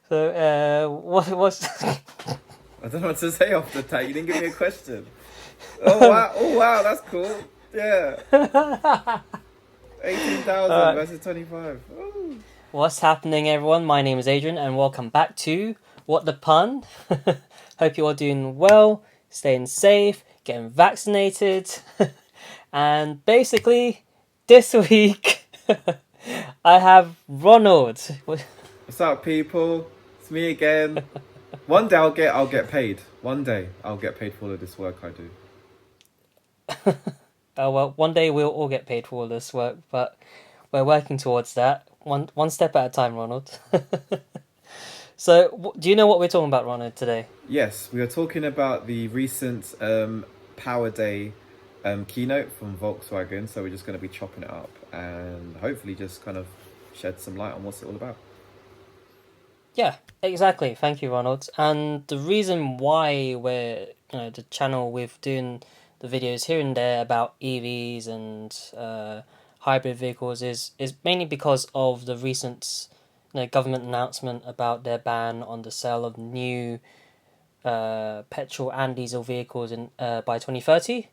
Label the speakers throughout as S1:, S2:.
S1: So, what's
S2: I don't know what to say off the tag. You didn't give me a question. Oh wow! Oh wow! That's cool. Yeah, 18,000
S1: Alright,
S2: versus 25. Oh.
S1: what's happening, everyone? My name is Adrian, and welcome back to What the Pun. Hope you're all doing well, staying safe, getting vaccinated, and basically, this week I have Ronald.
S2: What's up, people? It's me again. One day I'll get paid. One day I'll get paid for all of this work I do.
S1: Well, one day we'll all get paid for all this work, but we're working towards that. One step at a time, Ronald. So, do you know what we're talking about, Ronald, today?
S2: Yes, we are talking about the recent Power Day keynote from Volkswagen. So we're just going to be chopping it up and hopefully just kind of shed some light on what's it all about.
S1: Yeah, exactly. Thank you, Ronald. And the reason why the channel with doing the videos here and there about EVs and hybrid vehicles is mainly because of the recent government announcement about their ban on the sale of new petrol and diesel vehicles by 2030.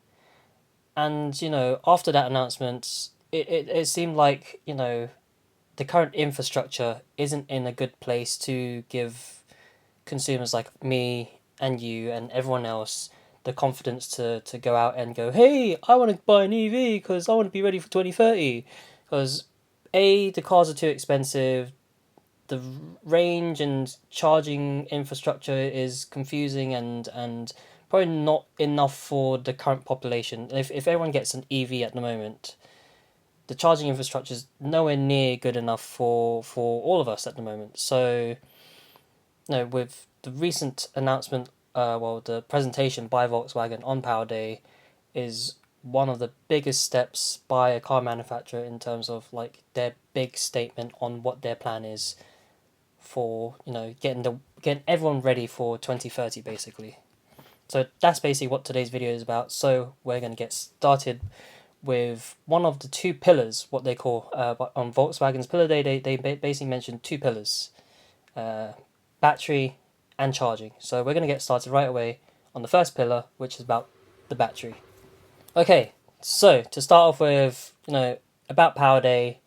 S1: And after that announcement, it seemed like the current infrastructure isn't in a good place to give consumers like me and you and everyone else the confidence to go out and go, hey, I want to buy an EV because I want to be ready for 2030. Because the cars are too expensive, the range and charging infrastructure is confusing, and probably not enough for the current population. If everyone gets an EV at the moment, the charging infrastructure is nowhere near good enough for all of us at the moment. So, with the recent announcement, the presentation by Volkswagen on Power Day is one of the biggest steps by a car manufacturer in terms of like their big statement on what their plan is for getting everyone ready for 2030 basically. So that's basically what today's video is about. So we're going to get started with one of the two pillars, what they call on Volkswagen's pillar day. They basically mentioned two pillars, uh, battery and charging. So we're going to get started right away on the first pillar, which is about the battery. Okay, so to start off with, about Power Day.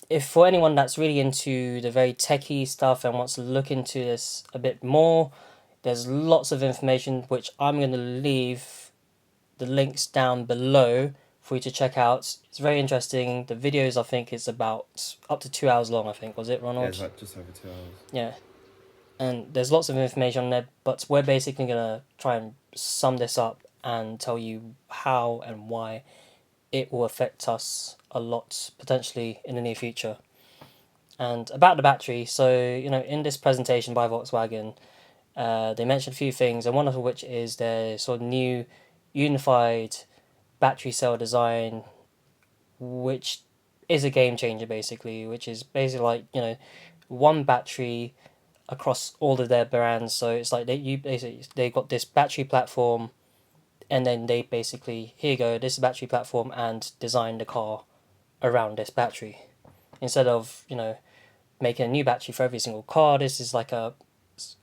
S1: If for anyone that's really into the very techie stuff and wants to look into this a bit more, there's lots of information which I'm going to leave the links down below for you to check out. It's very interesting. The videos, I think, is about up to 2 hours long, I think. Was it,
S2: Yeah, it's
S1: Ronald?
S2: like just over 2 hours.
S1: Yeah. And there's lots of information on there, but we're basically going to try and sum this up and tell you how and why it will affect us a lot, potentially, in the near future. And about the battery, so, in this presentation by Volkswagen, they mentioned a few things, and one of which is their sort of new unified battery cell design, which is a game changer basically, which is basically like, one battery across all of their brands. So it's like they got this battery platform, and then they basically, here you go, this battery platform, and design the car around this battery. Instead of, making a new battery for every single car, this is like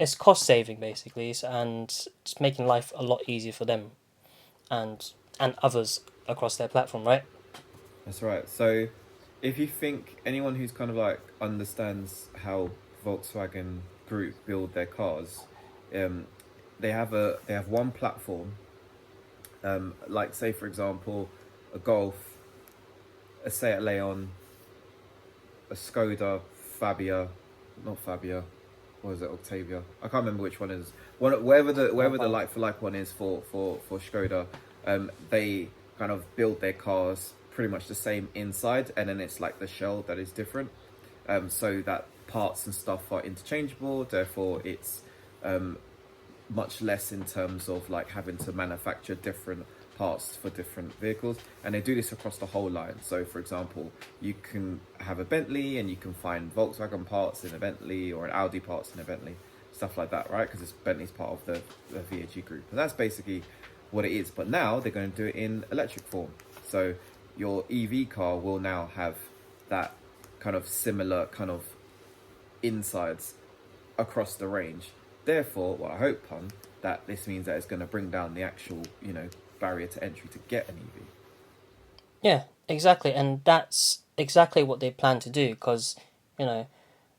S1: it's cost saving basically, and just making life a lot easier for them and others across their platform, right?
S2: That's right. So, if you think anyone who's kind of like understands how Volkswagen Group build their cars, um, they have one platform. Like say for example, a Golf, a Seat Leon, a Skoda, Fabia, not Fabia, what is it, Octavia? I can't remember which one is. Wherever the like for like one is for Skoda, they kind of build their cars pretty much the same inside, and then it's like the shell that is different, so that parts and stuff are interchangeable. Therefore, it's much less in terms of like having to manufacture different parts for different vehicles, and they do this across the whole line. So for example, you can have a Bentley and you can find Volkswagen parts in a Bentley or an Audi parts in a Bentley, stuff like that, right? Because Bentley's part of the VAG group, and that's basically what it is. But now they're going to do it in electric form, so your EV car will now have that kind of similar kind of insides across the range. Therefore, well, I hope, pun, that this means that it's going to bring down the actual, barrier to entry to get an EV.
S1: Yeah, exactly, and that's exactly what they plan to do because, you know,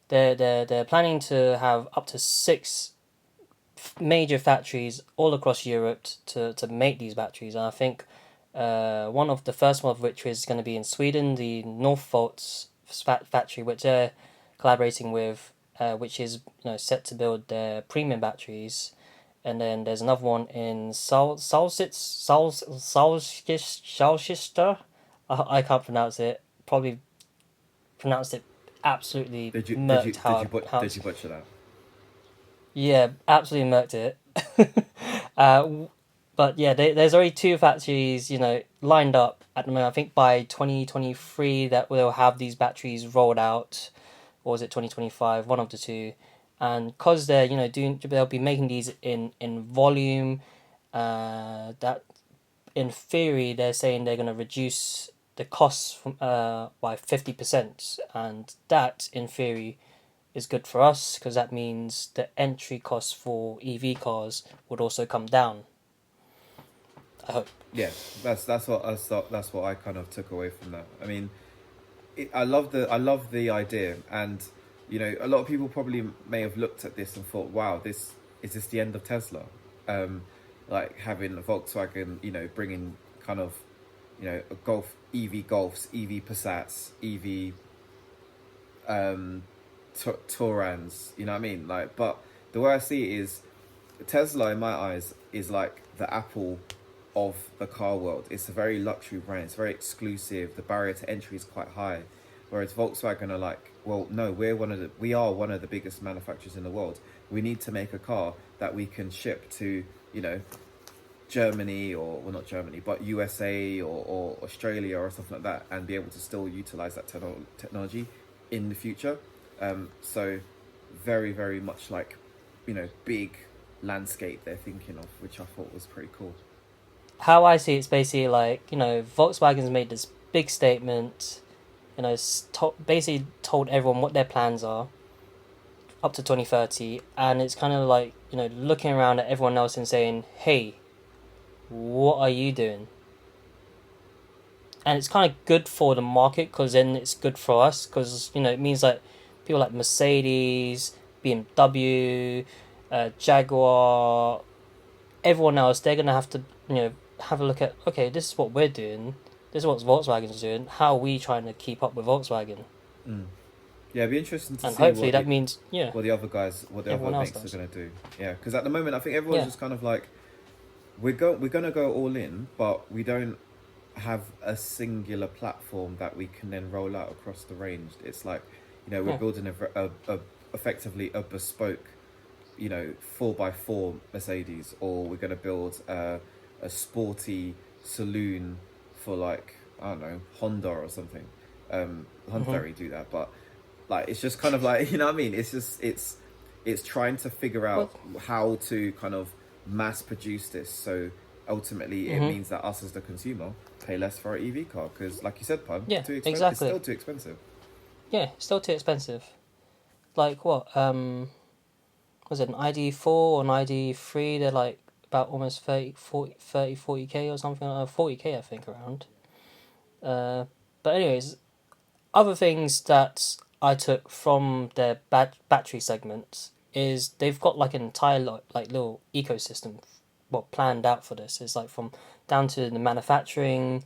S1: they're planning to have up to six major factories all across Europe to make these batteries. And I think one of the first one of which is going to be in Sweden, the Northvolt's factory, which they're collaborating with, which is set to build their premium batteries. And then there's another one in Salzgister. I can't pronounce it. Probably pronounced it absolutely
S2: Did you did you
S1: murked
S2: did
S1: how
S2: you but
S1: how
S2: did you butcher that?
S1: yeah, absolutely murked it. uh, but yeah, there's already two factories, lined up at the moment. I think by 2023 that they'll have these batteries rolled out, or is it 2025? One of the two. And because they're they'll be making these in volume. That in theory they're saying they're going to reduce the costs by 50%, and that in theory is good for us because that means the entry cost for EV cars would also come down. I hope.
S2: Yeah, that's what I thought. That's what I kind of took away from that. I mean, I love the idea, and a lot of people probably may have looked at this and thought, "Wow, this is this the end of Tesla?" Like having Volkswagen, bringing kind of, a Golfs, EV Passats, EV Torans. You know what I mean? Like, but the way I see it is, Tesla, in my eyes, is like the Apple of the car world. It's a very luxury brand. It's very exclusive. The barrier to entry is quite high. Whereas Volkswagen are like, well, no, we are one of the biggest manufacturers in the world. We need to make a car that we can ship to, Germany, or well, not Germany, but USA or Australia or something like that, and be able to still utilize that technology in the future. So very, very much like, big landscape they're thinking of, which I thought was pretty cool.
S1: How I see it's basically like Volkswagen's made this big statement, basically told everyone what their plans are up to 2030, and it's kind of like looking around at everyone else and saying, "Hey, what are you doing?" And it's kind of good for the market because then it's good for us because it means like people like Mercedes, BMW, Jaguar, everyone else, they're gonna have to have a look at, okay, this is what we're doing, this is what Volkswagen's doing, how are we trying to keep up with Volkswagen?
S2: Mm. Yeah, it'd be interesting to
S1: And
S2: see
S1: hopefully that means
S2: what the other
S1: everyone else
S2: makes
S1: does.
S2: are gonna do. Yeah, because at the moment I think everyone's
S1: Yeah,
S2: just kind of like, we're gonna go all in, but we don't have a singular platform that we can then roll out across the range. It's like, we're
S1: yeah,
S2: building a effectively a bespoke, 4x4 Mercedes, or we're gonna build a sporty saloon for, like, I don't know, Honda or something. Honda don't
S1: mm-hmm.
S2: really do that, but like it's just kind of like, you know what I mean? It's just it's trying to figure
S1: Well,
S2: out how to kind of mass produce this. So ultimately, it
S1: mm-hmm.
S2: means that us as the consumer pay less for our EV car because, like you said, pun,
S1: Yeah,
S2: too expensive. It's
S1: exactly.
S2: still too expensive.
S1: Yeah, still too expensive. Like what? Was it an ID4 or an ID3? They're like about almost 40k or something, 40k I think around. Uh, but anyways, other things that I took from their battery segments is they've got like an entire like little ecosystem, planned out for this. It's like from down to the manufacturing,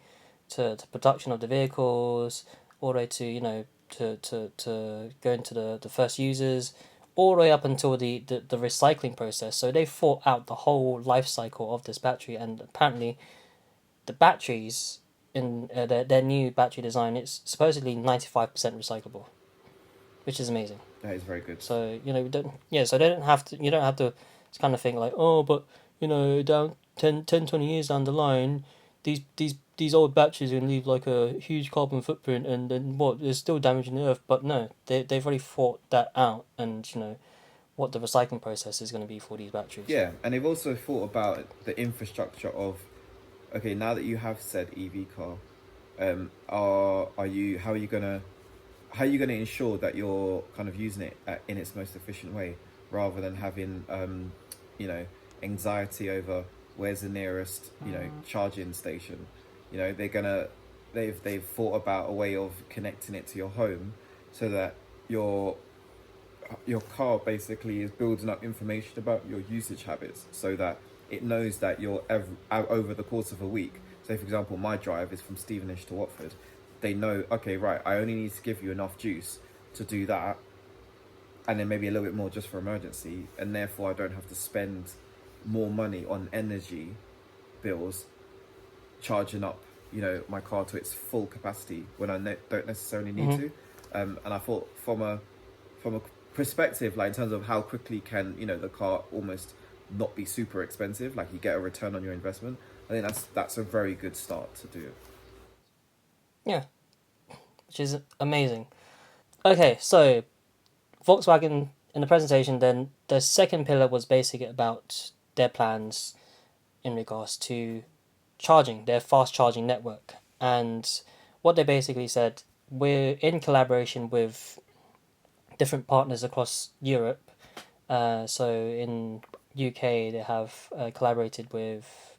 S1: to production of the vehicles, all the way to to going to the first users, all the way up until the recycling process. So they thought out the whole life cycle of this battery, and apparently the batteries in their new battery design, it's supposedly 95% recyclable, which is amazing.
S2: That is very good.
S1: So we don't, so they don't have to, you don't have to kind of think like, oh, but down 20 years down the line, these old batteries are going to leave like a huge carbon footprint, and then what, they're still damaging the earth. But no, they've already thought that out, and what the recycling process is going to be for these batteries.
S2: Yeah, and they've also thought about the infrastructure of, okay, now that you have said EV car, are you how are you gonna how are you going to ensure that you're kind of using it in its most efficient way, rather than having you know, anxiety over where's the nearest, you know, charging station. You know, they've thought about a way of connecting it to your home, so that your car basically is building up information about your usage habits, so that it knows that you're over the course of a week. So, for example, my drive is from Stevenage to Watford. They know, okay, right, I only need to give you enough juice to do that, and then maybe a little bit more just for emergency, and therefore I don't have to spend more money on energy bills charging up, you know, my car to its full capacity when I don't necessarily need to. And I thought from a perspective, like in terms of how quickly can, you know, the car almost not be super expensive, like you get a return on your investment. I think that's a very good start to do it.
S1: Yeah, which is amazing. Okay, so Volkswagen in the presentation, then the second pillar was basically about their plans in regards to charging, their fast charging network. And what they basically said, we're in collaboration with different partners across Europe. So in UK, they have collaborated with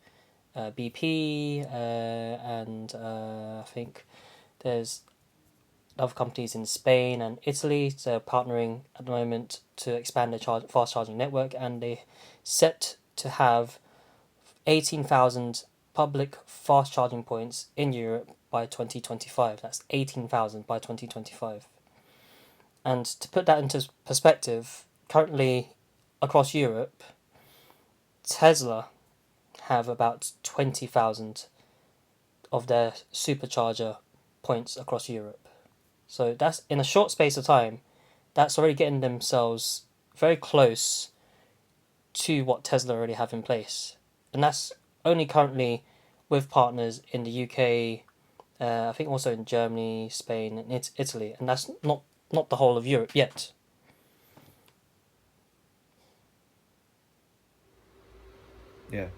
S1: BP, and I think there's other companies in Spain and Italy. So partnering at the moment to expand their fast charging network, and they set to have 18,000 public fast charging points in Europe by 2025. That's 18,000 by 2025. And to put that into perspective, currently across Europe, Tesla have about 20,000 of their supercharger points across Europe. So that's in a short space of time, that's already getting themselves very close to what Tesla already have in place. And that's only currently with partners in the UK, I think also in Germany, Spain, and Italy, and that's not the whole of Europe yet.
S2: Yeah.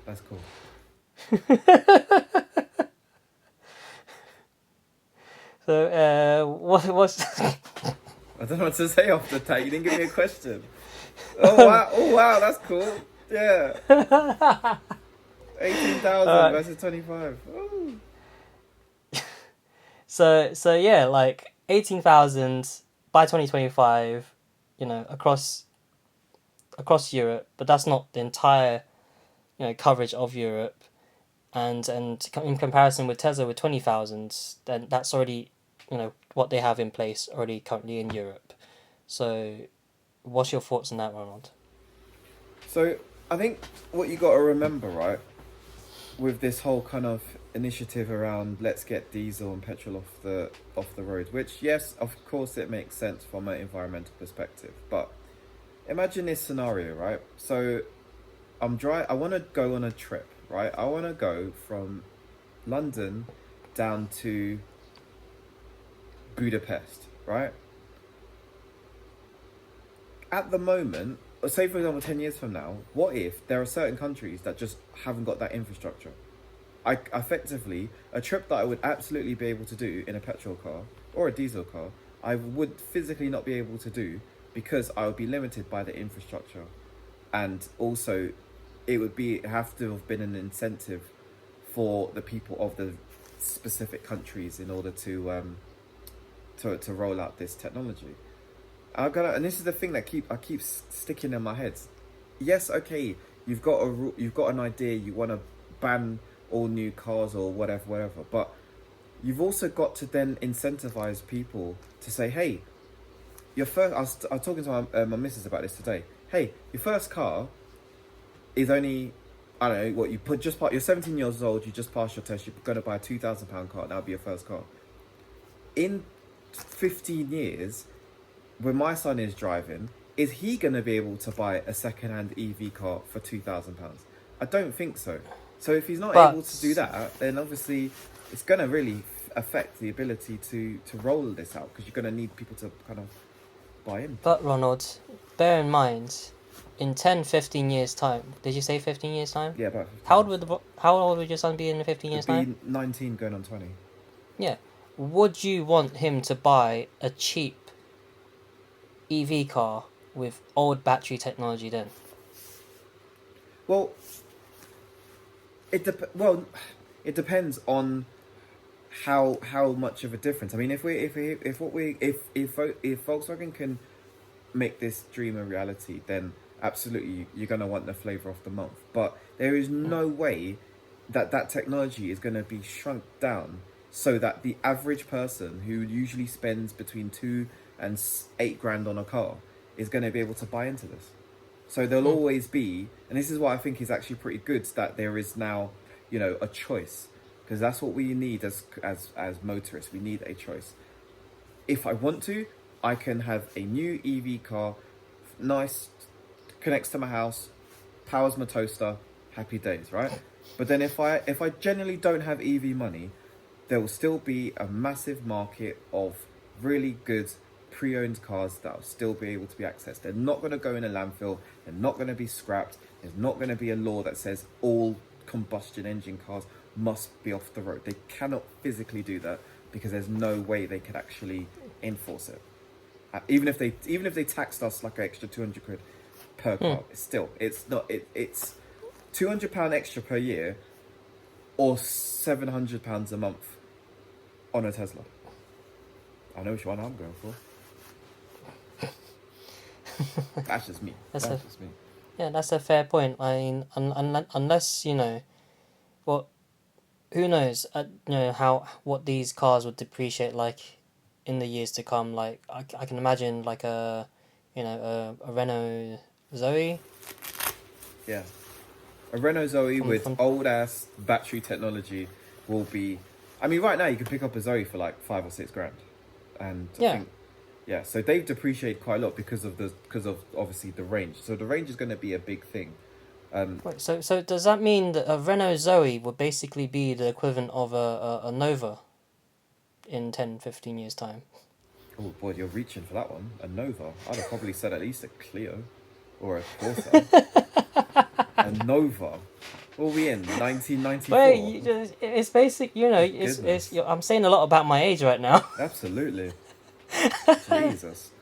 S2: That's cool.
S1: So, what's
S2: I don't know what to say off the top. You didn't give me a question. Oh wow! Oh wow! That's cool. Yeah. 18,000 versus 25. Ooh.
S1: so yeah, like 18,000 by 2025, you know, across Europe, but that's not the entire, you know, coverage of Europe. And in comparison with Tesla with 20,000, then that's already, you know, what they have in place already currently in Europe. So, what's your thoughts on that, Ronald?
S2: So I think what you got to remember, right, with this whole kind of initiative around let's get diesel and petrol off the road, which yes, of course, it makes sense from an environmental perspective, but imagine this scenario, right? So I want to go on a trip, right? I want to go from London down to Budapest, right? At the moment, say for example 10 years from now, what if there are certain countries that just haven't got that infrastructure? I effectively, a trip that I would absolutely be able to do in a petrol car or a diesel car, I would physically not be able to do because I would be limited by the infrastructure. And also it would have to have been an incentive for the people of the specific countries in order to roll out this technology. And this is the thing that I keep sticking in my head. Yes, okay, you've got an idea, you want to ban all new cars or whatever, but you've also got to then incentivize people to say, hey, your first. I was talking to my missus about this today. Hey, your first car is only, I don't know what you put. You're 17 years old. You just passed your test. You're going to buy a £2,000 car. That'll be your first car. In 15 years, when my son is driving, is he going to be able to buy a second-hand EV car for £2,000? I don't think so. So if he's not able to do that, then obviously it's going to really affect the ability to roll this out, because you're going to need people to kind of buy in.
S1: But Ronald, bear in mind, in 10, 15 years' time, did you say 15 years' time?
S2: Yeah, about 15.
S1: How old would your son be in 15 years' time?
S2: He'd be 19 going on 20.
S1: Yeah. Would you want him to buy a cheap EV car with old battery technology then?
S2: Well, it depends on how much of a difference. I mean, if Volkswagen can make this dream a reality, then absolutely you're gonna want the flavor of the month. But there is
S1: Mm.
S2: no way that that technology is gonna be shrunk down so that the average person who usually spends between 2 and 8 grand on a car is gonna be able to buy into this. So there'll
S1: Mm.
S2: always be, and this is what I think is actually pretty good, that there is now, a choice, because that's what we need as motorists. We need a choice. If I want to, I can have a new EV car, nice, connects to my house, powers my toaster, happy days, right? But then if I generally don't have EV money, there will still be a massive market of really good pre-owned cars that will still be able to be accessed. They're not going to go in a landfill. They're not going to be scrapped. There's not going to be a law that says all combustion engine cars must be off the road. They cannot physically do that because there's no way they could actually enforce it. Even if they taxed us like an extra 200 quid per
S1: Mm.
S2: car, it's not it's £200 extra per year or £700 a month on a Tesla. I know which one I'm going for. That's just me.
S1: That's
S2: That's
S1: a
S2: just me.
S1: Yeah, that's a fair point. I mean, unless well, who knows? How what these cars would depreciate like in the years to come. Like I can imagine like a Renault Zoe
S2: Yeah. A Renault Zoe with
S1: from
S2: old ass battery technology will be. I mean, right now you can pick up a Zoe for like 5 or 6 grand, and I
S1: yeah.
S2: think, yeah. So they've depreciated quite a lot because of obviously the range. So the range is going to be a big thing.
S1: Wait, so does that mean that a Renault Zoe would basically be the equivalent of a Nova in 10, 15 years time?
S2: Oh boy, you're reaching for that one. A Nova. I'd have probably said at least a Clio or a Corsa. A Nova. What are we in?
S1: Wait,
S2: 1994.
S1: it's basic.
S2: My
S1: It's.
S2: goodness.
S1: I'm saying a lot about my age right now.
S2: Absolutely. Jesus.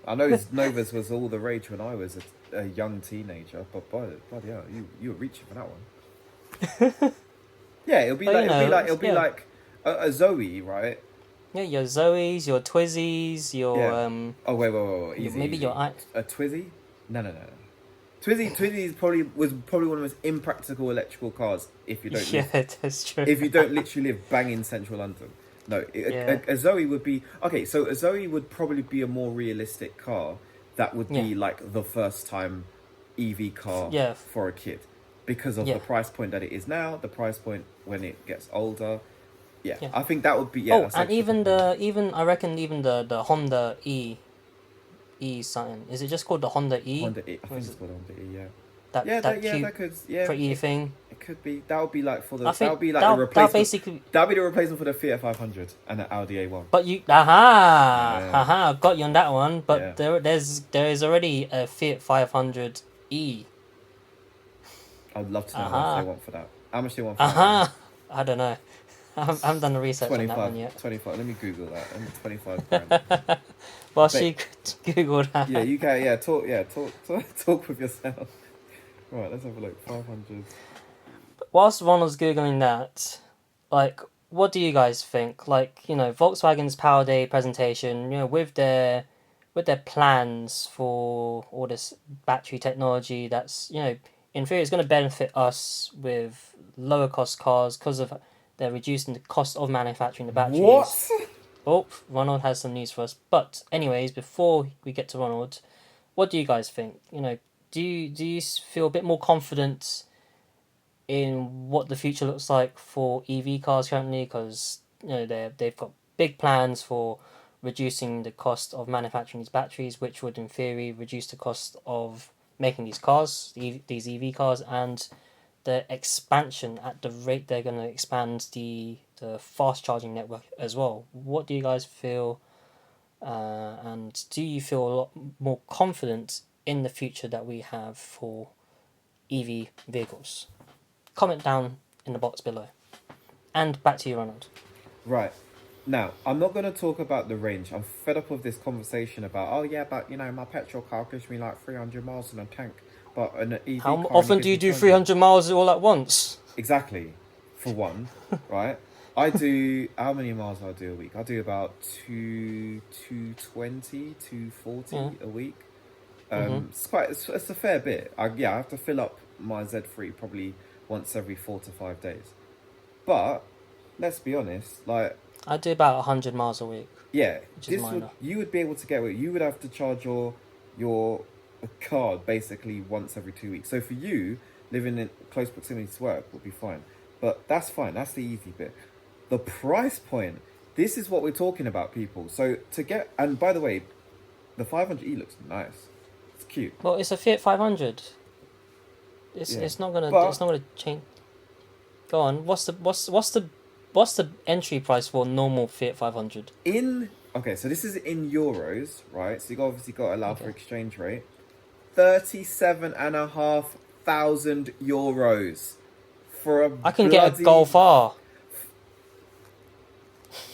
S2: I know Novas was all the rage when I was a young teenager, but bloody hell, you were reaching for that one. Yeah,
S1: But
S2: it'll be like a Zoe, right?
S1: yeah, your Zoes, your Twizzies,
S2: Yeah.
S1: your
S2: Oh wait, easy,
S1: maybe
S2: easy.
S1: your I.
S2: A Twizzy? No. Twizzy was probably one of the most impractical electrical cars
S1: Yeah, that's true.
S2: if you don't literally live bang in central London. No,
S1: Yeah,
S2: a Zoe would be okay. So a Zoe would probably be a more realistic car that would
S1: yeah,
S2: be like the first time EV car
S1: yeah,
S2: for a kid because of
S1: yeah,
S2: the price point that it is now, the price point when it gets older. Yeah,
S1: yeah.
S2: I think that would be
S1: Oh,
S2: that's
S1: and
S2: actually compelling.
S1: even I reckon even the Honda E something. Is it just called the Honda E?
S2: Honda E, I
S1: Or
S2: think
S1: is
S2: it's
S1: it
S2: called Honda E. Yeah,
S1: that
S2: yeah,
S1: cute
S2: that could, yeah,
S1: pretty thing?
S2: it could be. That would be like
S1: I
S2: that
S1: think
S2: would be like the
S1: that
S2: replacement.
S1: basically.
S2: That would be the replacement for the Fiat 500 and the Audi A1.
S1: But you,
S2: Yeah,
S1: I've got you on that one.
S2: yeah.
S1: But there is already a Fiat 500 E.
S2: I'd love to know how much they
S1: Aha,
S2: want for that. How much they want for that one?
S1: aha. I don't know. I haven't done the research on that one yet.
S2: 25. Let me Google that. 25 grand.
S1: Well,
S2: But
S1: she could Google
S2: yeah,
S1: that.
S2: you can. Yeah, talk with yourself. Right, let's have a look. 500.
S1: Whilst Ronald's googling that, like, what do you guys think? Like, Volkswagen's Power Day presentation, with their plans for all this battery technology. That's in theory, it's going to benefit us with lower cost cars because of they're reducing the cost of manufacturing the batteries.
S2: What?
S1: Oh, Ronald has some news for us. But anyways, before we get to Ronald, what do you guys think? Do you feel a bit more confident in what the future looks like for EV cars currently? Because they've got big plans for reducing the cost of manufacturing these batteries, which would in theory reduce the cost of making these cars, these EV cars, and the expansion at the rate they're going to expand the fast charging network as well. What do you guys feel? And do you feel a lot more confident in the future that we have for EV vehicles? Comment down in the box below. And back to you, Ronald.
S2: Right. Now, I'm not going to talk about the range. I'm fed up of this conversation about, oh yeah, but you know, my petrol car gives me like 300 miles in a tank, but an EV
S1: How
S2: car only
S1: often do
S2: gives
S1: you
S2: me
S1: do
S2: 200.
S1: 300 miles all at once?
S2: Exactly, for one, right? I do, how many miles do I do a week? I do about 220,
S1: Yeah.
S2: 240 a week.
S1: Mhm.
S2: It's a fair bit. I have to fill up my Z3 probably once every 4 to 5 days. But let's be honest, like,
S1: I do about 100 miles a week,
S2: yeah,
S1: which is
S2: this would
S1: minor.
S2: you would be able to get away. You would have to charge your card basically once every 2 weeks. So for you, living in close proximity to work would be fine. But that's fine. That's the easy bit. The price point. This is what we're talking about, people. So to get, and by the way, the 500e looks nice. It's cute.
S1: Well, it's a Fiat 500.
S2: Yeah,
S1: It's
S2: but
S1: not gonna change. Go on. What's the entry price for normal Fiat 500?
S2: in okay, so this is in euros, right? So you obviously got to allow for
S1: Okay.
S2: exchange rate. 37,500 euros for a
S1: I can get a
S2: bloody
S1: Golf R.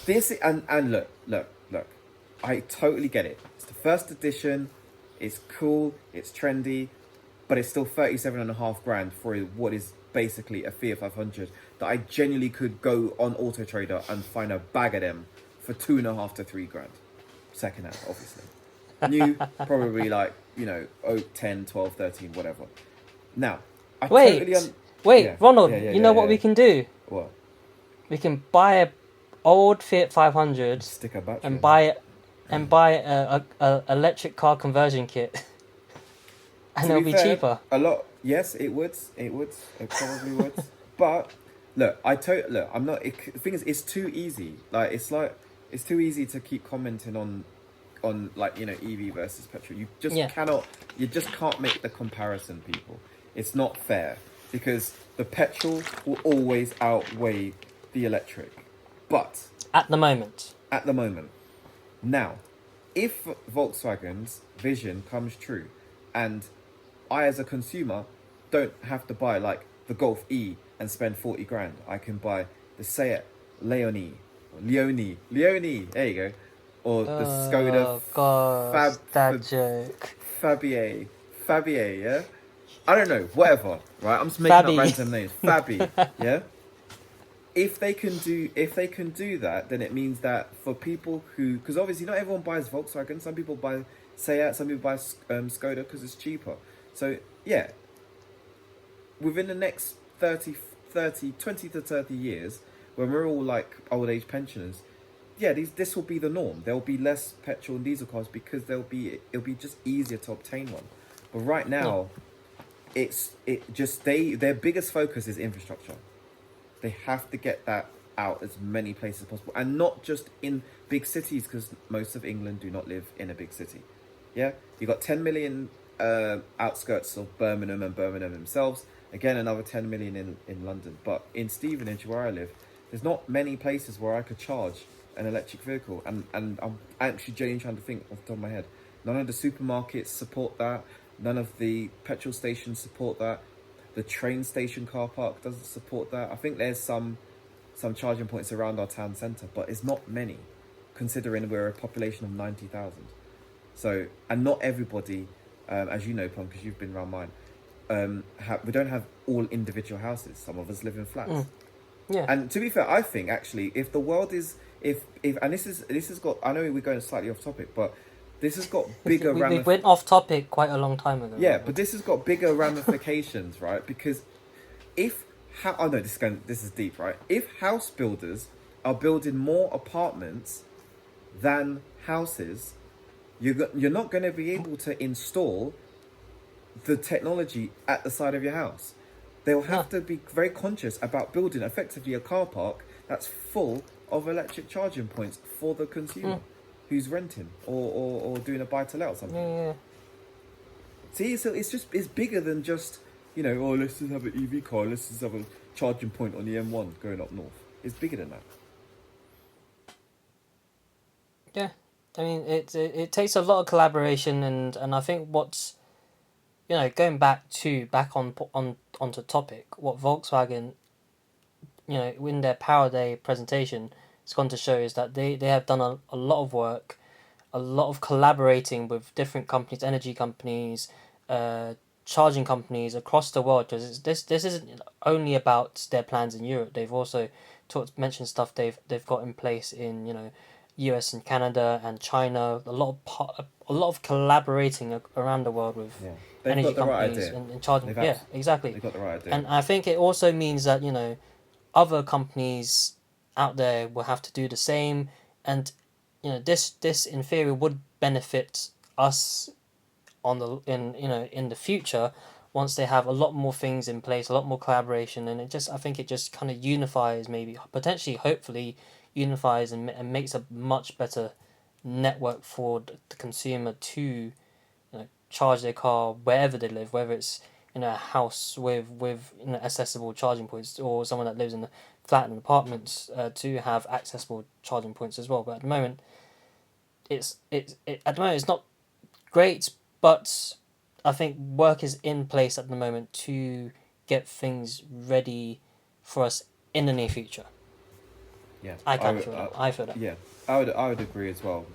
S2: this and look. I totally get it. It's the first edition. It's cool. It's trendy, but it's still 37.5 grand for what is basically a Fiat 500 that I genuinely could go on Auto Trader and find a bag of them for 2.5 to 3 grand, second hand, obviously. New, probably like, you know, 10, 12, 13, whatever. Now, I totally
S1: Wait,
S2: yeah,
S1: Ronald.
S2: yeah, yeah,
S1: You
S2: yeah,
S1: know what
S2: yeah.
S1: we can do?
S2: What?
S1: We can buy a old Fiat 500
S2: Stick a battery
S1: and
S2: in there.
S1: buy a electric car conversion kit, and
S2: To
S1: it'll
S2: be
S1: be
S2: fair,
S1: cheaper.
S2: a lot. Yes, it would. It would. It probably would. But look, look. I'm not. The thing is, it's too easy. Like it's too easy to keep commenting on like, you know, EV versus petrol. You just
S1: Yeah.
S2: cannot. You just can't make the comparison, people. It's not fair because the petrol will always outweigh the electric. But
S1: At the moment.
S2: at the moment, now, if Volkswagen's vision comes true, and I as a consumer don't have to buy like the Golf E and spend 40 grand, I can buy the Seat Leone, there you go, or the Skoda
S1: Oh gosh,
S2: Fab,
S1: that
S2: Fab
S1: joke.
S2: Fabie, yeah. I don't know, whatever, right? I'm just making up
S1: Fabby.
S2: random names. Fabby, yeah. If they can do that, then it means that for people who, because obviously not everyone buys Volkswagen. Some people buy Seat, some people buy Skoda because it's cheaper. So yeah, within the next 20 to 30 years, when we're all like old age pensioners, yeah, this will be the norm. There'll be less petrol and diesel cars because it'll be just easier to obtain one. But right
S1: Yeah.
S2: now, their biggest focus is infrastructure. They have to get that out as many places as possible, and not just in big cities, because most of England do not live in a big city. Yeah, you got 10 million outskirts of Birmingham and Birmingham themselves. Again, another 10 million in London. But in Stevenage, where I live, there's not many places where I could charge an electric vehicle, and I'm actually genuinely trying to think off the top of my head. None of the supermarkets support that. None of the petrol stations support that. The train station car park doesn't support that. I think there's some charging points around our town centre, but it's not many, considering we're a population of 90,000. So, and not everybody, as you know, Plum, because you've been around mine, we don't have all individual houses. Some of us live in flats.
S1: Yeah.
S2: And to be fair, I think actually, if the world is, if and this has got, I know we're going slightly off topic, but this has got bigger
S1: we went off topic quite a long time ago.
S2: yeah,
S1: Ronald.
S2: but this has got bigger ramifications, right? Because if oh no, this is deep, right? If house builders are building more apartments than houses, you're not going to be able to install the technology at the side of your house. They'll have to be very conscious about building effectively a car park that's full of electric charging points for the consumer who's renting or doing a buy to let or something.
S1: Yeah.
S2: See, so it's bigger than just, you know, oh, let's just have an EV car, let's just have a charging point on the M1 going up north. It's bigger than that.
S1: Yeah. I mean, it takes a lot of collaboration, and I think what's, you know, going back onto topic, what Volkswagen, you know, in their Power Day presentation it's gone to show is that they have done a lot of work, a lot of collaborating with different companies, energy companies, uh, charging companies across the world. Because this isn't only about their plans in Europe. They've also mentioned stuff they've got in place in US and Canada and China. A lot of collaborating around the world with
S2: Yeah, they've
S1: energy
S2: got the right
S1: companies
S2: idea.
S1: and charging. Yeah, exactly.
S2: They've got the right idea.
S1: And I think it also means that other companies out there will have to do the same, and this in theory would benefit us in the future once they have a lot more things in place, a lot more collaboration, and I think it just kind of unifies, maybe potentially, hopefully unifies and makes a much better network for the consumer to charge their car wherever they live, whether it's a house with accessible charging points, or someone that lives in a flat and apartments to have accessible charging points as well. But at the moment, at the moment it's not great, but I think work is in place at the moment to get things ready for us in the near future.
S2: Yeah,
S1: I kind of feel that. I feel that.
S2: yeah, I would agree as well.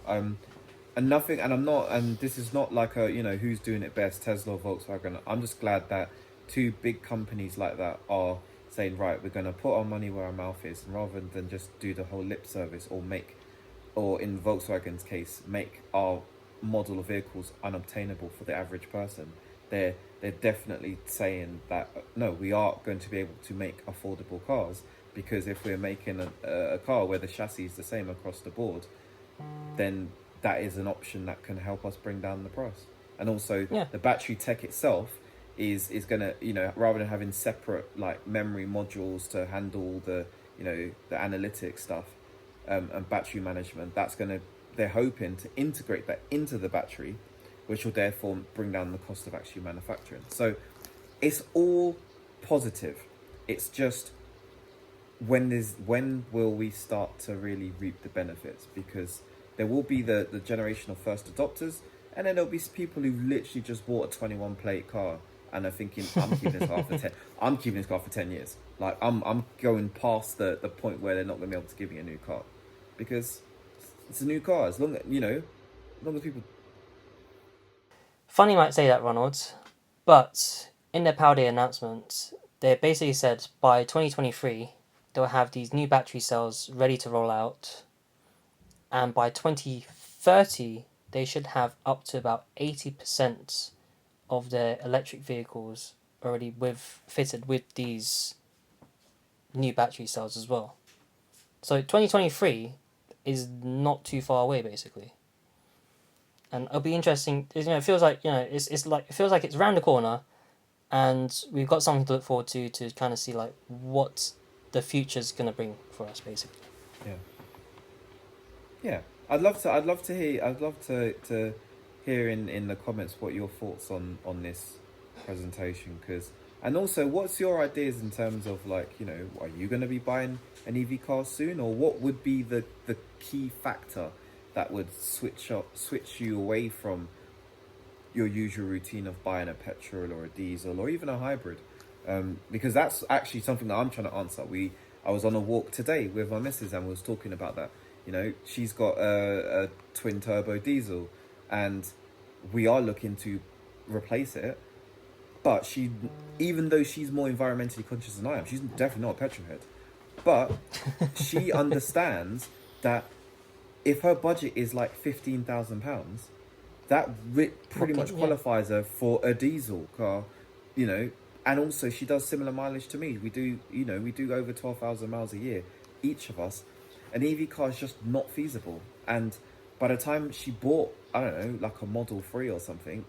S2: And nothing, and I'm not, and this is not like a who's doing it best, Tesla or Volkswagen. I'm just glad that two big companies like that are saying, right, we're going to put our money where our mouth is, and rather than just do the whole lip service or in Volkswagen's case, make our model of vehicles unobtainable for the average person. They're definitely saying that no, we are going to be able to make affordable cars, because if we're making a car where the chassis is the same across the board, then that is an option that can help us bring down the price. And also,
S1: Yeah.
S2: the battery tech itself is gonna, rather than having separate like memory modules to handle the analytic stuff, and battery management, they're hoping to integrate that into the battery, which will therefore bring down the cost of actually manufacturing. So it's all positive. It's just, when will we start to really reap the benefits? Because there will be the generation of first adopters, and then there'll be people who literally just bought a 21 plate car and are thinking, I'm keeping this car for 10. I'm keeping this car for 10 years. Like I'm going past the point where they're not going to be able to give me a new car, because it's a new car. As long as people.
S1: Funny you might say that, Ronald, but in their Power Day announcement, they basically said by 2023 they'll have these new battery cells ready to roll out, and by 2030 they should have up to about 80% of their electric vehicles already fitted with these new battery cells as well. So 2023 is not too far away, basically. And it'll be interesting. It feels like it feels like it's around the corner, and we've got something to look forward to kind of see like what the future's gonna bring for us, basically.
S2: Yeah. Yeah, I'd love to hear in the comments what your thoughts on this presentation, because, and also, what's your ideas in terms of, like, are you going to be buying an EV car soon, or what would be the key factor that would switch you away from your usual routine of buying a petrol or a diesel or even a hybrid? Because that's actually something that I'm trying to answer. I was on a walk today with my missus, and we was talking about that. She's got a twin turbo diesel, and we are looking to replace it. But even though she's more environmentally conscious than I am, she's definitely not a petrol head. But she understands that if her budget is like £15,000, that pretty much qualifies her for a diesel car, And also, she does similar mileage to me. We do over 12,000 miles a year, each of us. An EV car is just not feasible. And by the time she bought, I don't know, like a Model 3 or something,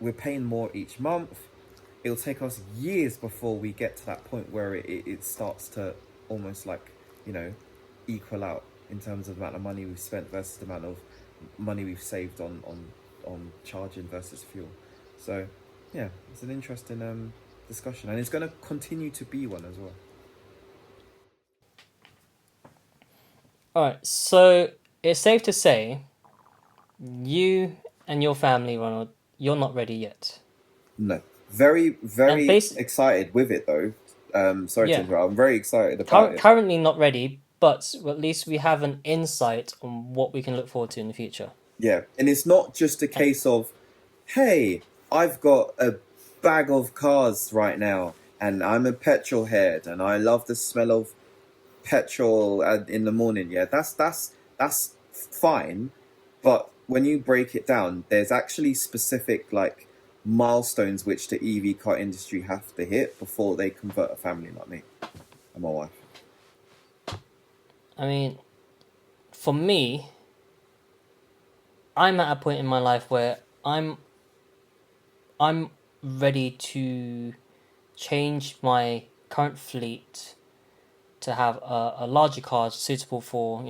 S2: we're paying more each month. It'll take us years before we get to that point where it starts to almost like, equal out in terms of the amount of money we've spent versus the amount of money we've saved on charging versus fuel. So, yeah, it's an interesting discussion, and it's going to continue to be one as well.
S1: Alright, so it's safe to say you and your family, Ronald, you're not ready yet.
S2: No. Very, very excited with it, though. Sorry to interrupt. I'm very excited about it.
S1: Currently not ready, but at least we have an insight on what we can look forward to in the future.
S2: Yeah, and it's not just a
S1: And
S2: case of, hey, I've got a bag of cars right now, and I'm a petrol head, and I love the smell of petrol in the morning. Yeah, that's fine, but when you break it down, there's actually specific like milestones which the EV car industry have to hit before they convert a family like me and my wife.
S1: I mean, for me, I'm at a point in my life where I'm ready to change my current fleet to have a larger car suitable for,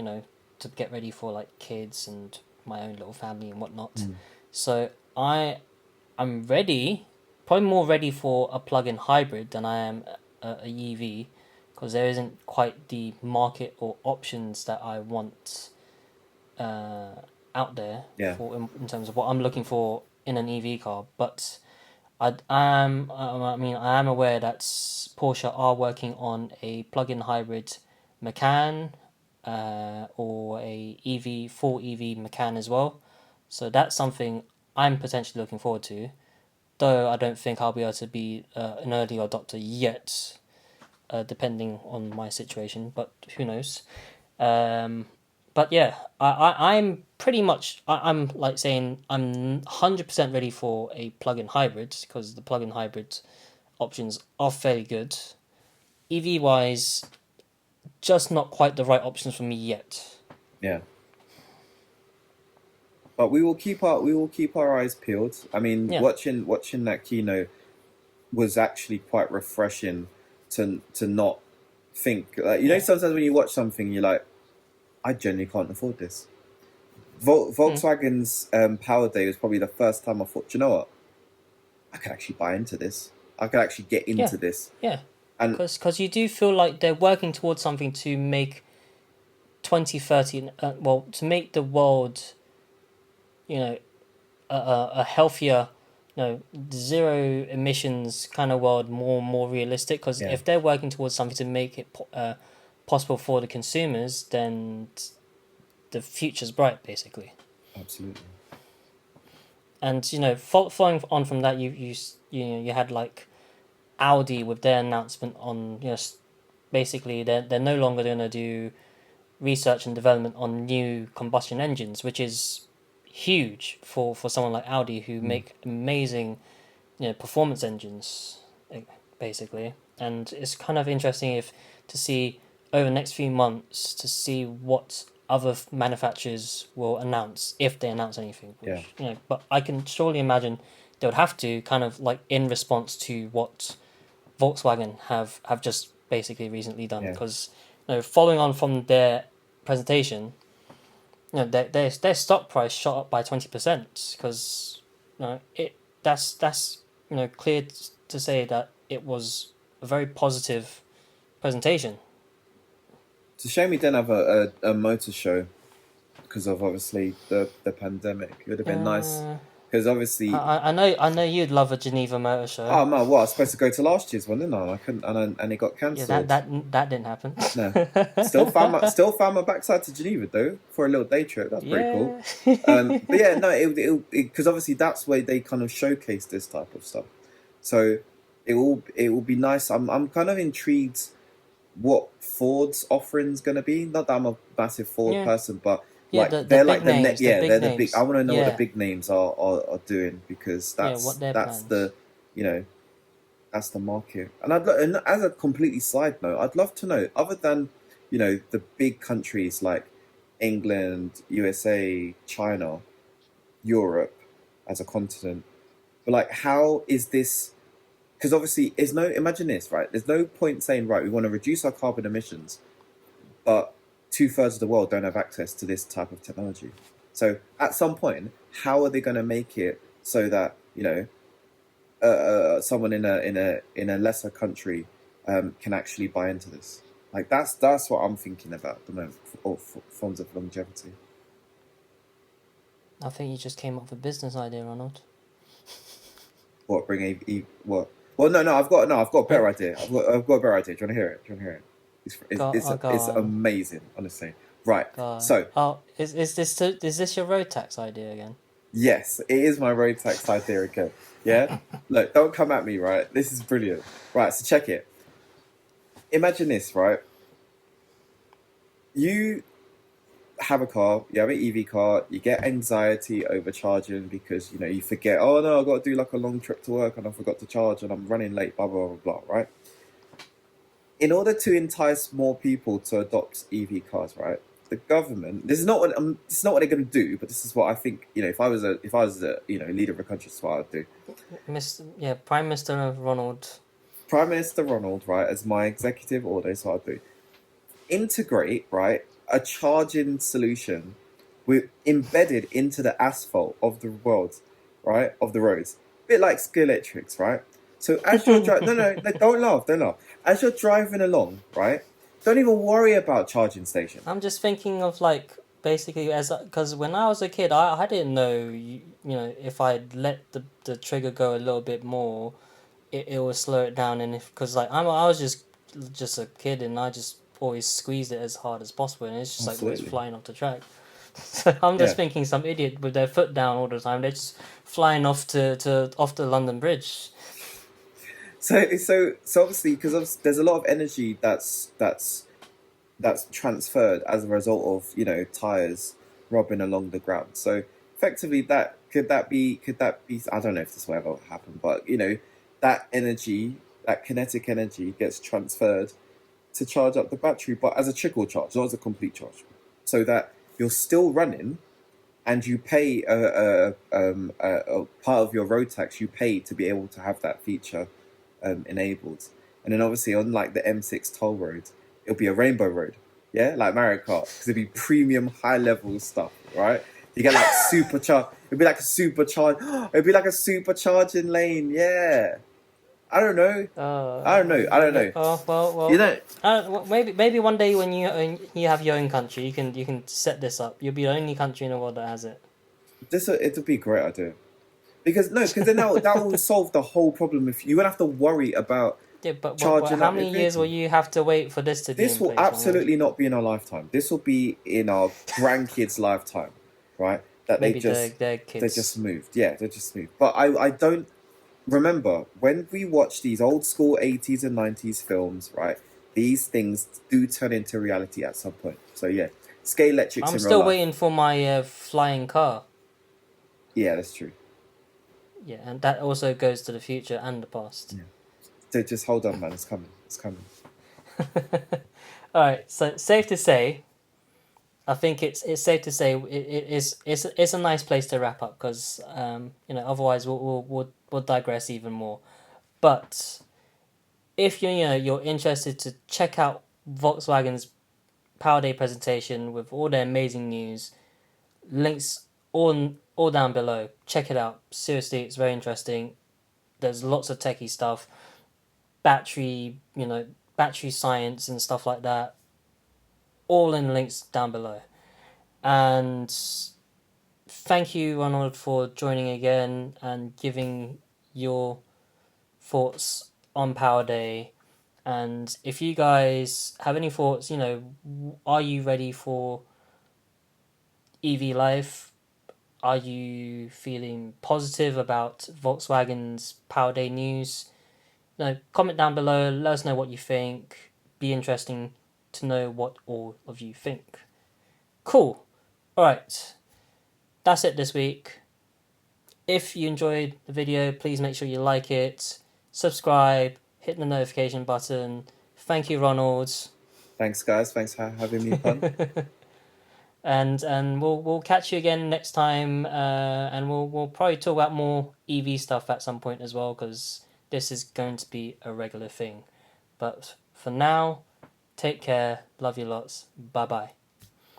S1: to get ready for like kids and my own little family and whatnot.
S2: Mm.
S1: So I'm ready, probably more ready for a plug-in hybrid than I am a EV, because there isn't quite the market or options that I want uh, out there
S2: Yeah,
S1: for in terms of what I'm looking for in an EV car. But I am aware that Porsche are working on a plug-in hybrid Macan, or a full EV Macan as well. So that's something I'm potentially looking forward to. Though I don't think I'll be able to be an early adopter yet, depending on my situation. But who knows? Um, but yeah, I'm pretty much I'm like saying I'm 100% ready for a plug-in hybrid, because the plug-in hybrid options are fairly good. EV wise, just not quite the right options for me yet.
S2: yeah. But we will keep our eyes peeled. I mean,
S1: Yeah,
S2: watching that keynote was actually quite refreshing to not think like,
S1: yeah,
S2: sometimes when you watch something you're like, I genuinely can't afford this.
S1: mm,
S2: Volkswagen's Power Day was probably the first time I thought, "Do you know what, I could actually buy into this. I could actually get
S1: yeah,
S2: into this."
S1: yeah.
S2: And
S1: Because you do feel like they're working towards something to make 2030, well, to make the world, you know, a healthier, zero emissions kind of world more realistic. Because
S2: yeah,
S1: if they're working towards something to make it possible for the consumers, then the future's bright, basically.
S2: absolutely.
S1: And following on from that, you had like Audi with their announcement on, basically they're no longer going to do research and development on new combustion engines, which is huge for someone like Audi, who
S2: Mm.
S1: make amazing, performance engines, basically. And it's kind of interesting if to see over the next few months to see what other manufacturers will announce, if they announce anything.
S2: Yeah,
S1: Which, but I can surely imagine they would have to, kind of like in response to what Volkswagen have just basically recently done,
S2: yeah.
S1: because following on from their presentation, their stock price shot up by 20%, because it that's clear to say that it was a very positive presentation.
S2: It's a shame we didn't have a motor show because of obviously the pandemic. It would have been nice
S1: Uh,
S2: because obviously,
S1: I know you'd love a Geneva Motor Show.
S2: oh man, what I was supposed to go to last year's one, didn't I? I couldn't, and it got
S1: Yeah, that
S2: cancelled.
S1: that that didn't happen.
S2: No, still found my backside to Geneva though for a little day trip. That's pretty cool.
S1: Yeah.
S2: But yeah, no, it because obviously that's where they kind of showcase this type of stuff. So it will be nice. I'm kind of intrigued what Ford's offering's gonna be. Not that I'm a massive Ford
S1: Yeah.
S2: person, but
S1: Yeah,
S2: like
S1: the
S2: they're
S1: big
S2: like
S1: names, the
S2: yeah,
S1: big
S2: they're the big. I
S1: names.
S2: want to know what the
S1: Yeah,
S2: big names are doing because
S1: yeah,
S2: that's
S1: what their
S2: that's
S1: plans.
S2: the you know that's the market. And as a completely side note, I'd love to know, other than the big countries like England, USA, China, Europe as a continent, but like how is this? Because obviously, there's no imagine this, right? There's no point saying, right, we want to reduce our carbon emissions, but two-thirds of the world don't have access to this type of technology. So at some point, how are they going to make it so that someone in a lesser country can actually buy into this? Like that's what I'm thinking about at the moment for forms of longevity.
S1: I think you just came up with a business idea, Ronald.
S2: What bring a what? Well, no, I've got a
S1: Uh,
S2: better idea. I've got a better idea. Do you want to hear it?
S1: Go
S2: It's
S1: on.
S2: amazing, honestly. Right.
S1: Go on.
S2: So
S1: Oh, is this your road tax idea again?
S2: yes, it is my road tax idea again. Yeah. Look, don't come at me. Right. This is brilliant. Right. So check it. Imagine this. Right. You have a car, you have an EV car, you get anxiety over charging because you forget, oh no, I've got to do like a long trip to work and I forgot to charge and I'm running late, blah blah blah blah, right? In order to entice more people to adopt EV cars, right? The government, this is not what they're going to do, but this is what I think. If I was a leader of a country, this is what I'd do.
S1: Prime Minister Ronald.
S2: Prime Minister Ronald, right, as my executive order, is what I'd do. Integrate, right, a charging solution with embedded into the asphalt of the world, right, of the roads. A bit like ski electrics, right? So as you're driving, no, don't laugh, don't laugh. As you're driving along, right, don't even worry about charging station.
S1: I'm just thinking of like basically as because when I was a kid, I didn't know if I let the trigger go a little bit more, it will slow it down, and if because like I was just a kid and I just always squeezed it as hard as possible, and it's just like always
S2: Absolutely.
S1: flying off the track. So I'm just
S2: Yeah.
S1: thinking some idiot with their foot down all the time. They're just flying off the London Bridge.
S2: So obviously, because there's a lot of energy that's transferred as a result of tires rubbing along the ground. So effectively, that could that be? I don't know if this will ever happen, but that energy, that kinetic energy, gets transferred to charge up the battery, but as a trickle charge, not as a complete charge, so that you're still running and you pay a part of your road tax. You pay to be able to have that feature enabled. And then obviously on like the M6 toll road, it'll be a rainbow road, yeah, like Mario Kart, because it'll be premium high level stuff, right? You get like supercharge. It'll be like a supercharge. It'll be like a supercharging lane, yeah. I don't know. I don't know. I don't know. You know,
S1: Maybe one day when you have your own country, you can set this up. You'll be the only country in the world that has it.
S2: it'll be a great idea. Because then that will solve the whole problem. If you won't have to worry about
S1: Yeah, but
S2: charging
S1: how
S2: up your
S1: many years will
S2: vehicle.
S1: you have to wait for this to be
S2: This
S1: in
S2: will
S1: place, Ronald?
S2: absolutely not be in our lifetime. This will be in our grandkids' lifetime, right? That
S1: Maybe their
S2: they
S1: kids.
S2: just moved. Yeah, they just moved. But I don't remember when we watch these old school 80s and 90s films, right? These things do turn into reality at some point. So yeah, scale electrics
S1: I'm
S2: in real
S1: still
S2: life.
S1: waiting for my flying car.
S2: Yeah, that's true.
S1: Yeah, and that also goes to the future and the past.
S2: Yeah. So just hold on, man. It's coming. It's coming.
S1: All right, so safe to say, I think it's safe to say it's a nice place to wrap up because otherwise we'll digress even more. But if you're interested to check out Volkswagen's Power Day presentation with all their amazing news, links all down below. Check it out. Seriously, it's very interesting. There's lots of techie stuff, battery science and stuff like that. All in links down below. And thank you, Ronald, for joining again and giving your thoughts on Power Day. And if you guys have any thoughts, are you ready for EV life? Are you feeling positive about Volkswagen's Power Day news? Comment down below. Let us know what you think. Be interesting to know what all of you think. Cool. Alright. That's it this week. If you enjoyed the video, please make sure you like it, subscribe, hit the notification button. Thank you, Ronald.
S2: Thanks, guys. Thanks for having me on.
S1: And we'll catch you again next time, and we'll probably talk about more EV stuff at some point as well, because this is going to be a regular thing. But for now, take care. Love you lots. Bye bye.